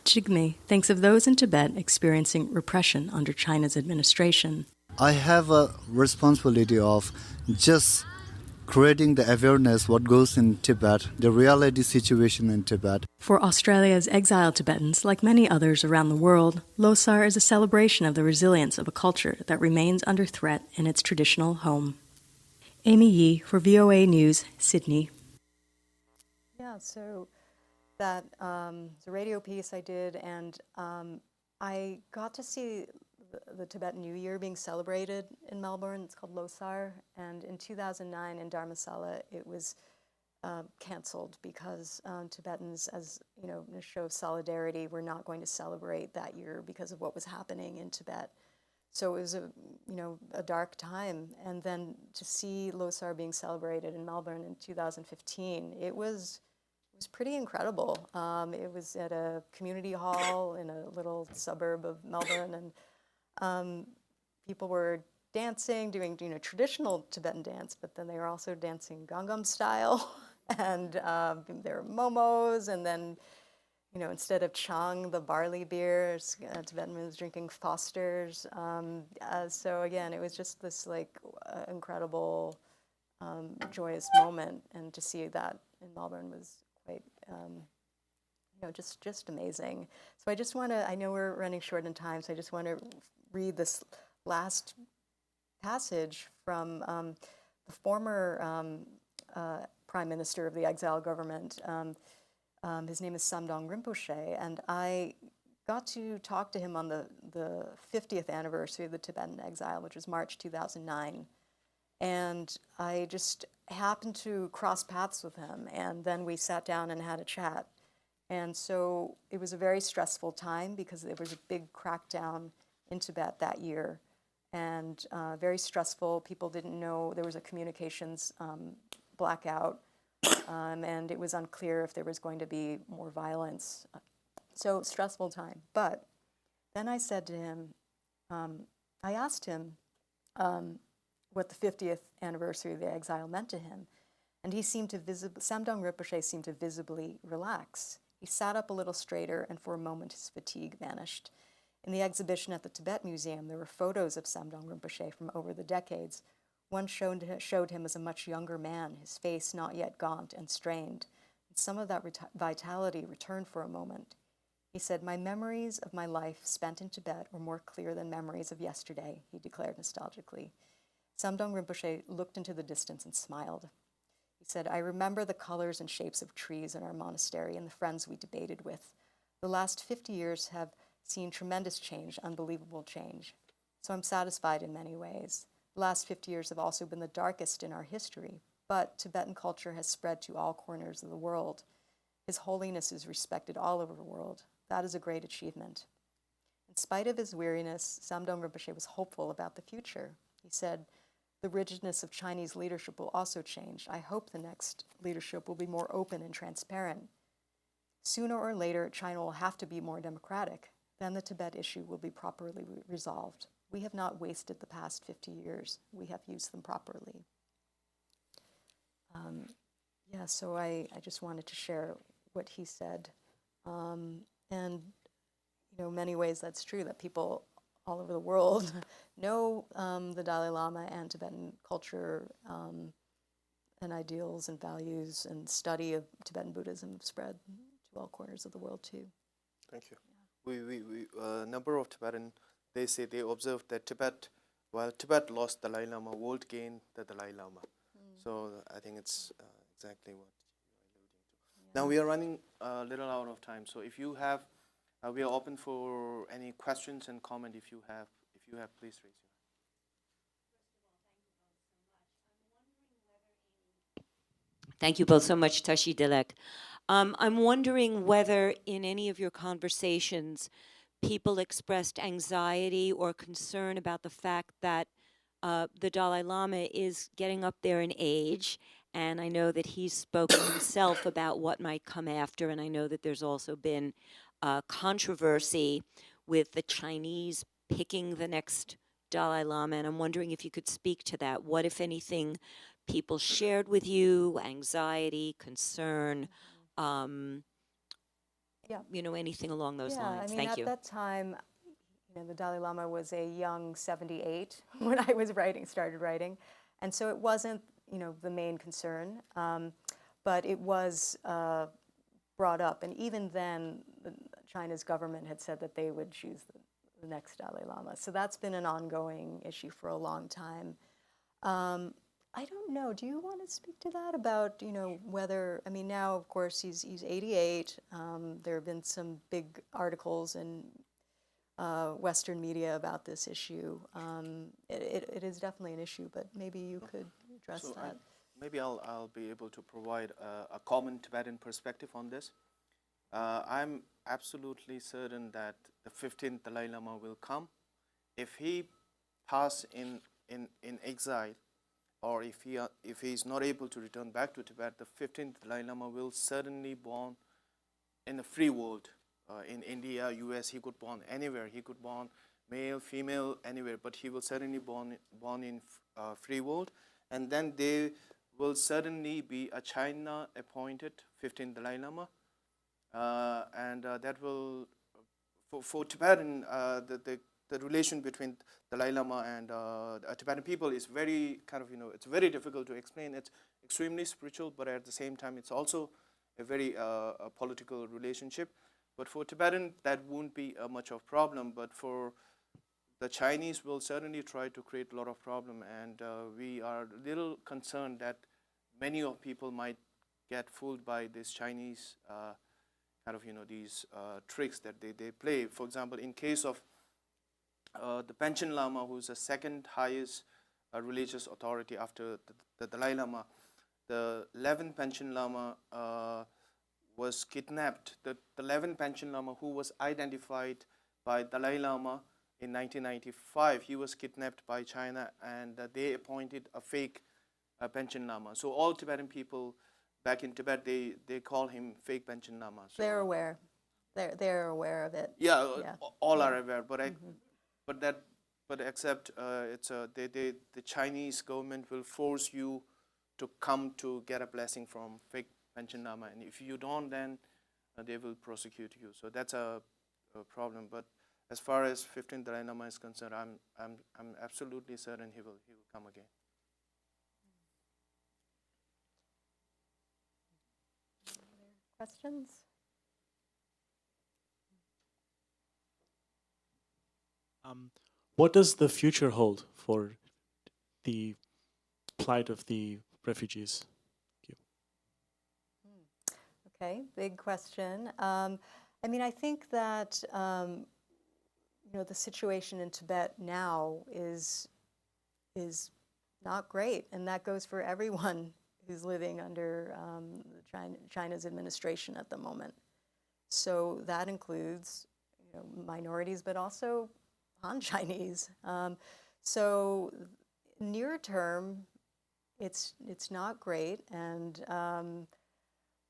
Jigme thinks of those in Tibet experiencing repression under China's administration. I have a responsibility of just creating the awareness what goes in Tibet, the reality situation in Tibet. For Australia's exiled Tibetans, like many others around the world, Losar is a celebration of the resilience of a culture that remains under threat in its traditional home. Amy Yee for VOA News, Sydney. Yeah, so that the radio piece I did, and I got to see the Tibetan New Year being celebrated in Melbourne. It's called Losar, and in 2009 in Dharamsala it was canceled because Tibetans, as in a show of solidarity, were not going to celebrate that year because of what was happening in Tibet. So it was a dark time, and then to see Losar being celebrated in Melbourne in 2015, it was pretty incredible. It was at a community hall in a little suburb of Melbourne, and people were dancing, doing traditional Tibetan dance, but then they were also dancing Gangnam style, and there were momos, and then instead of chang, the barley beer, Tibetan was drinking Foster's. So again, it was just this incredible, joyous moment, and to see that in Melbourne was quite, just amazing. So I just want to, I know we're running short on time, so I just want to read this last passage from the former Prime Minister of the exile government. His name is Samdong Rinpoche, and I got to talk to him on the 50th anniversary of the Tibetan exile, which was March 2009. And I just happened to cross paths with him, and then we sat down and had a chat. And so it was a very stressful time because there was a big crackdown in Tibet that year, and very stressful. People didn't know, there was a communications blackout, and it was unclear if there was going to be more violence. So stressful time. But then I said to him, I asked him what the 50th anniversary of the exile meant to him, and he seemed to Samdong Rinpoche seemed to visibly relax. He sat up a little straighter, and for a moment his fatigue vanished. In the exhibition at the Tibet Museum, there were photos of Samdong Rinpoche from over the decades. One showed him as a much younger man, his face not yet gaunt and strained. And some of that vitality returned for a moment. He said, "My memories of my life spent in Tibet were more clear than memories of yesterday," he declared nostalgically. Samdong Rinpoche looked into the distance and smiled. He said, "I remember the colors and shapes of trees in our monastery and the friends we debated with. The last 50 years have seen tremendous change, unbelievable change. So I'm satisfied in many ways. The last 50 years have also been the darkest in our history. but Tibetan culture has spread to all corners of the world. His holiness is respected all over the world. That is a great achievement. In spite of his weariness, Samdong Rinpoche was hopeful about the future. He said, "The rigidness of Chinese leadership will also change. I hope the next leadership will be more open and transparent. Sooner or later, China will have to be more democratic. Then the Tibet issue will be properly resolved. We have not wasted the past 50 years. We have used them properly." So I just wanted to share what he said. And many ways that's true, that people all over the world know the Dalai Lama and Tibetan culture and ideals and values, and study of Tibetan Buddhism have spread to all corners of the world too. Thank you. We number of Tibetan, they say they observed that while Tibet lost the Dalai Lama, world gained the Dalai Lama. So I think it's exactly what you're alluding to. Yeah. Now we are running a little out of time, so if you have, we are open for any questions and comment. If you have, please raise your hand. Thank you both so much, Tashi Dilek. I'm wondering whether in any of your conversations people expressed anxiety or concern about the fact that the Dalai Lama is getting up there in age, and I know that he's spoken himself about what might come after, and I know that there's also been controversy with the Chinese picking the next Dalai Lama, and I'm wondering if you could speak to that. What, if anything, people shared with you, anxiety, concern, anything along those lines? Thank you. At that time, the Dalai Lama was a young 78 when I was started writing, and so it wasn't, the main concern, but it was brought up, and even then, China's government had said that they would choose the next Dalai Lama. So that's been an ongoing issue for a long time. I don't know. Do you want to speak to that about, whether, now, of course, he's 88. There have been some big articles in Western media about this issue. It is definitely an issue, but maybe you could address that. Maybe I'll be able to provide a common Tibetan perspective on this. I'm absolutely certain that the 15th Dalai Lama will come. If he pass in exile, or if he is not able to return back to Tibet, the 15th Dalai Lama will certainly born in the free world. In India, US, he could born anywhere. He could born male, female, anywhere. But he will certainly born in free world. And then there will certainly be a China-appointed 15th Dalai Lama. And that will, for Tibetan, the relation between Dalai Lama and Tibetan people is very it's very difficult to explain. It's extremely spiritual, but at the same time, it's also a very political relationship. But for Tibetan, that won't be much of a problem. But for the Chinese, will certainly try to create a lot of problem. And we are a little concerned that many of people might get fooled by this Chinese these tricks that they play. For example, in case of the Panchen Lama, who's the second highest religious authority after the Dalai Lama, the 11th Panchen Lama was kidnapped. The 11th Panchen Lama, who was identified by Dalai Lama in 1995, he was kidnapped by China, and they appointed a fake Panchen Lama. So all Tibetan people back in Tibet, they call him fake Panchen Lama. So they're aware. They're aware of it. Yeah, all are aware. But except the Chinese government will force you to come to get a blessing from fake Panchen Lama, and if you don't, then they will prosecute you. So that's a problem. But as far as 15th Dalai Lama is concerned, I'm absolutely certain he will come again. Questions? What does the future hold for the plight of the refugees? Okay, big question. I think that the situation in Tibet now is not great, and that goes for everyone who's living under China's administration at the moment. So that includes, minorities, but also Han-Chinese. So near term, it's not great, and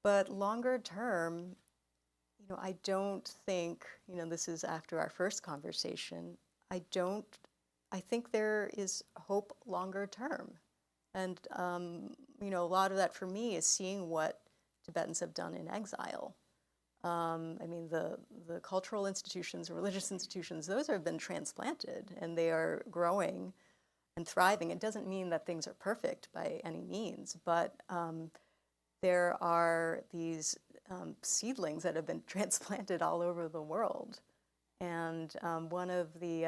but longer term, I don't think, this is after our first conversation, I think there is hope longer term. And, a lot of that for me is seeing what Tibetans have done in exile. The cultural institutions, religious institutions, those have been transplanted, and they are growing and thriving. It doesn't mean that things are perfect by any means, but there are these seedlings that have been transplanted all over the world. And one of the,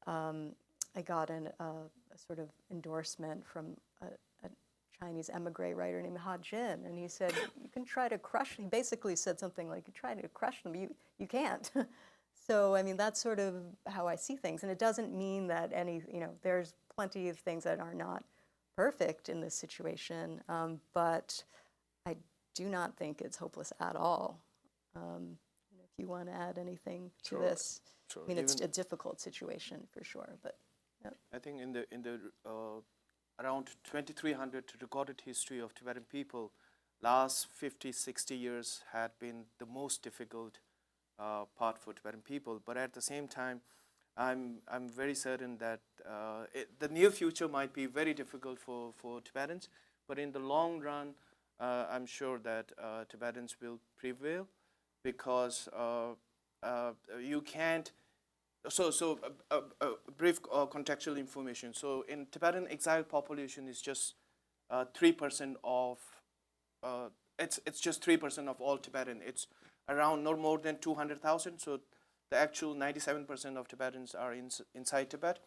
I got a sort of endorsement from a Chinese emigre writer named Ha Jin, and he said, you can try to crush, he basically said something like, you try to crush them, you can't. So, that's sort of how I see things. And it doesn't mean that there's plenty of things that are not perfect in this situation, but I do not think it's hopeless at all. If you want to add anything to this. Sure. It's a difficult situation for sure, but. Yep. I think in the around 2,300 recorded history of Tibetan people, last 50, 60 years had been the most difficult part for Tibetan people. But at the same time, I'm very certain that the near future might be very difficult for Tibetans, but in the long run, I'm sure that Tibetans will prevail, because you can't. So brief contextual information. So in Tibetan exile population is just 3% of it's just 3% of all Tibetan. It's around no more than 200,000. So the actual 97% of Tibetans are inside Tibet.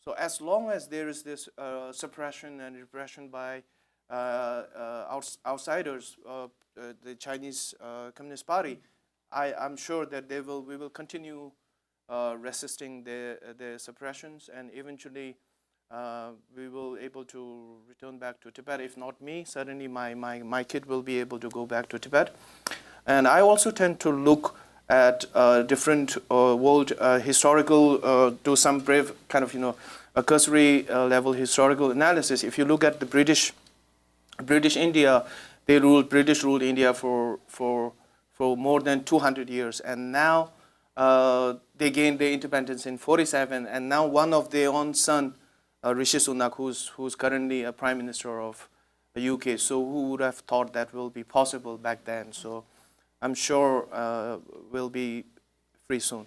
So as long as there is this suppression and repression by outsiders, the Chinese Communist Party, I'm sure that we will continue resisting the suppressions, and eventually we will able to return back to Tibet. If not me, certainly my kid will be able to go back to Tibet. And I also tend to look at different world historical, do some brave kind of a cursory level historical analysis. If you look at the British India, British ruled India for more than 200 years, and now they gained their independence in 47, and now one of their own son, Rishi Sunak, who's currently a prime minister of the UK. So who would have thought that will be possible back then? So I'm sure we'll be free soon.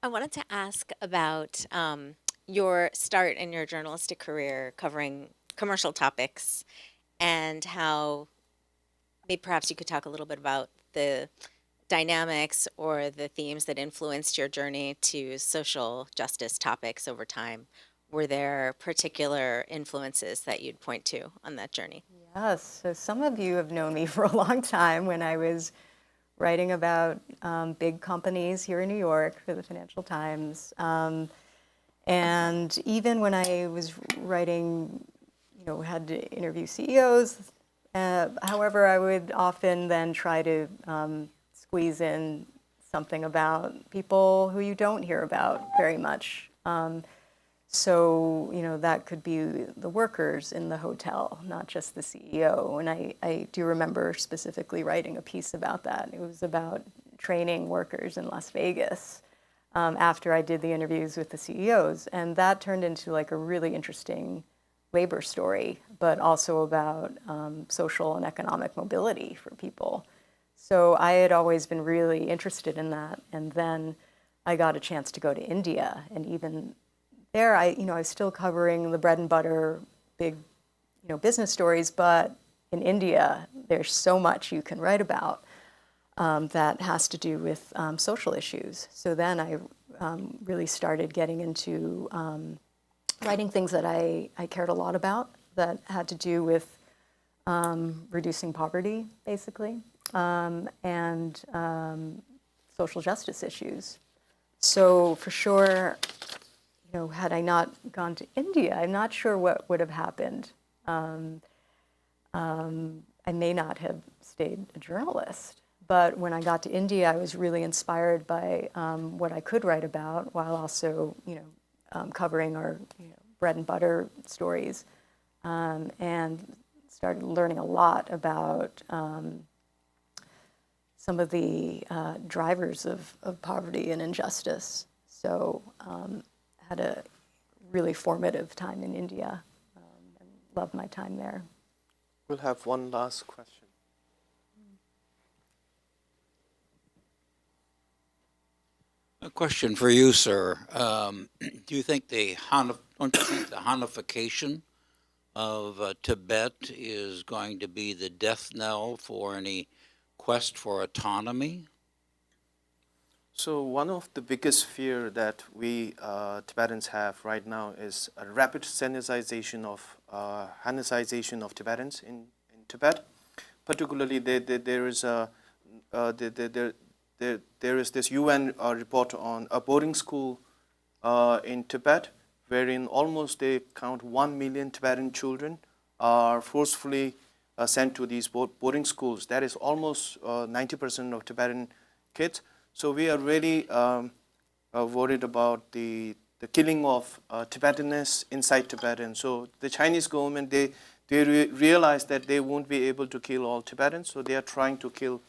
I wanted to ask about your start in your journalistic career covering commercial topics, and how maybe perhaps you could talk a little bit about the dynamics or the themes that influenced your journey to social justice topics over time. Were there particular influences that you'd point to on that journey? Yes, so some of you have known me for a long time when I was writing about big companies here in New York for the Financial Times. And even when I was writing, had to interview CEOs. However, I would often then try to squeeze in something about people who you don't hear about very much. So, that could be the workers in the hotel, not just the CEO. And I do remember specifically writing a piece about that. It was about training workers in Las Vegas after I did the interviews with the CEOs. And that turned into like a really interesting labor story, but also about social and economic mobility for people. So I had always been really interested in that. And then I got a chance to go to India, and even there, I was still covering the bread and butter, big, business stories. But in India, there's so much you can write about that has to do with social issues. So then I really started getting into writing things that I cared a lot about, that had to do with reducing poverty, basically, and social justice issues. So for sure, had I not gone to India, I'm not sure what would have happened. I may not have stayed a journalist, but when I got to India, I was really inspired by what I could write about, while also, covering our bread and butter stories, and started learning a lot about some of the drivers of poverty and injustice. So had a really formative time in India, and loved my time there. We'll have one last question. A question for you, sir. Do you think don't you think the Hanification of Tibet is going to be the death knell for any quest for autonomy? So one of the biggest fear that we Tibetans have right now is a rapid Sinicization of Tibetans in Tibet. Particularly, there is this UN report on a boarding school in Tibet, wherein almost they count 1 million Tibetan children are forcefully sent to these boarding schools. That is almost 90% of Tibetan kids. So we are really worried about the killing of Tibetanness inside Tibet. And so the Chinese government, they realize that they won't be able to kill all Tibetans, so they are trying to kill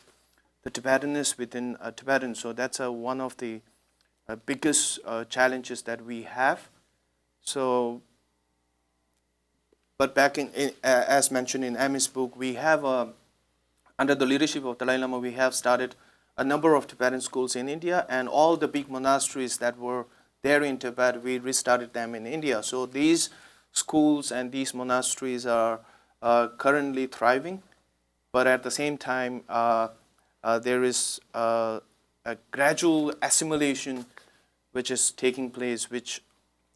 the Tibetanness within Tibetan. So that's one of the biggest challenges that we have. So, but back as mentioned in Amy's book, we have, under the leadership of Dalai Lama, we have started a number of Tibetan schools in India, and all the big monasteries that were there in Tibet, we restarted them in India. So these schools and these monasteries are currently thriving, but at the same time, there is a gradual assimilation which is taking place, which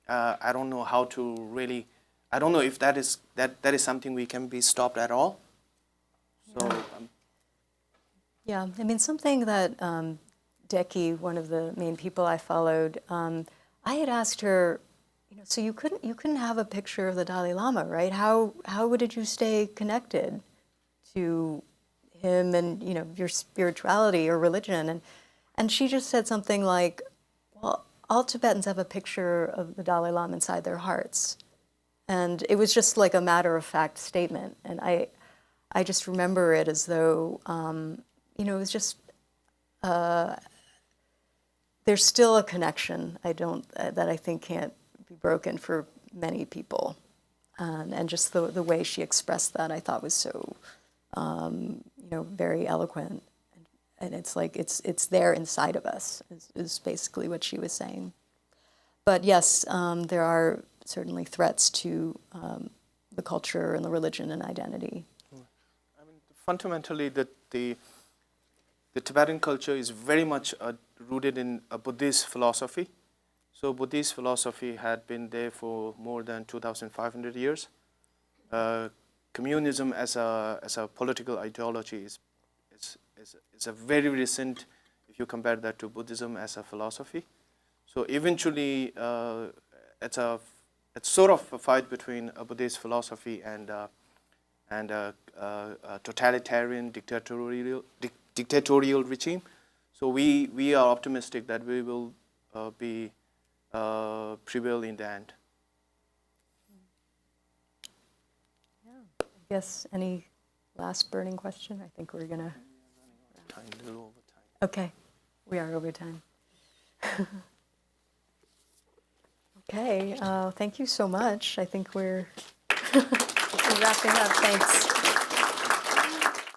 I don't know how to really, I don't know if that is something we can be stopped at all. So. Yeah, I mean, something that Deki, one of the main people I followed, I had asked her, so you couldn't have a picture of the Dalai Lama, right? How did you stay connected to him and your spirituality or religion? And she just said something like, well, all Tibetans have a picture of the Dalai Lama inside their hearts, and it was just like a matter-of-fact statement. And I just remember it as though it was just there's still a connection that I think can't be broken for many people, and just the way she expressed that I thought was so very eloquent, and it's like it's there inside of us is basically what she was saying. But yes, there are certainly threats to the culture and the religion and identity. I mean, fundamentally, the Tibetan culture is very much rooted in a Buddhist philosophy. So Buddhist philosophy had been there for more than 2,500 years. Communism as a political ideology is a very recent, if you compare that to Buddhism as a philosophy. So eventually, it's sort of a fight between a Buddhist philosophy and a totalitarian dictatorial regime. So we are optimistic that we will prevail in the end. Yeah. I guess any last burning question? I think we're gonna. A little over time. Okay, we are over time. Okay, thank you so much. I think we're wrapping up. Thanks.